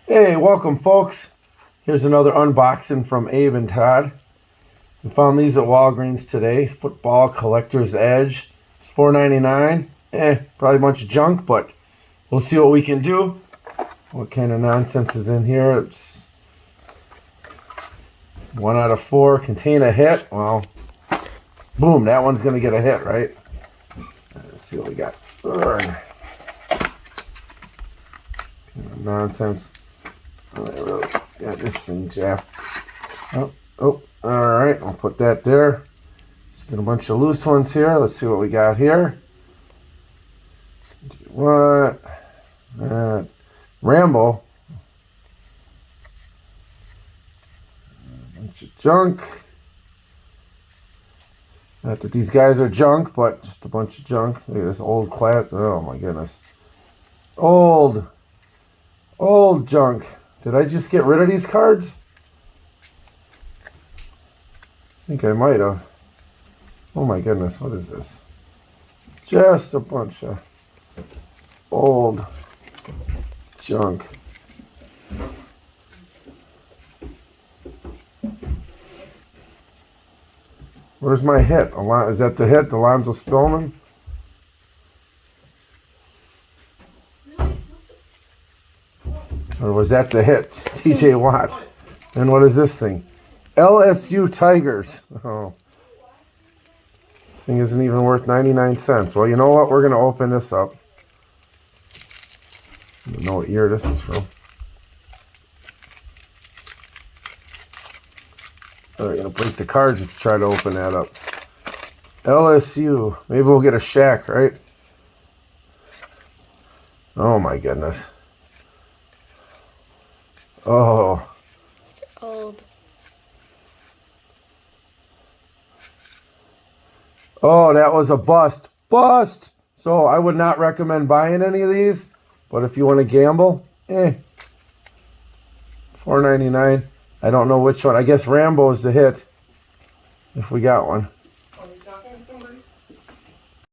Hey, welcome folks. Here's another unboxing from Abe and Todd. We found these at Walgreens today. Football Collector's Edge. It's $4.99. Probably a bunch of junk, but we'll see what we can do. What kind of nonsense is in here? It's 1 out of 4. Contain a hit. Well, boom, that one's going to get a hit, right? Let's see what we got. Nonsense. Got this thing, Jeff. Oh, all right. I'll put that there. Just got a bunch of loose ones here. Let's see what we got here. What? Rambo. A bunch of junk. Not that these guys are junk, but just a bunch of junk. Look at this old class. Oh my goodness. Old junk. Did I just get rid of these cards? I think I might have. Oh my goodness, what is this? Just a bunch of old junk. Where's my hit? Is that the hit? Alonzo Spillman? Or was that the hit? TJ Watt. And what is this thing? LSU Tigers. Oh. This thing isn't even worth 99 cents. Well, you know what? We're going to open this up. I don't know what year this is from. All right, going to break the cards if you try to open that up. LSU. Maybe we'll get a Shaq, right? Oh, my goodness. Oh. It's old. Oh, that was a bust. Bust! So I would not recommend buying any of these. But if you want to gamble, $4.99. I don't know which one. I guess Rambo is the hit. If we got one.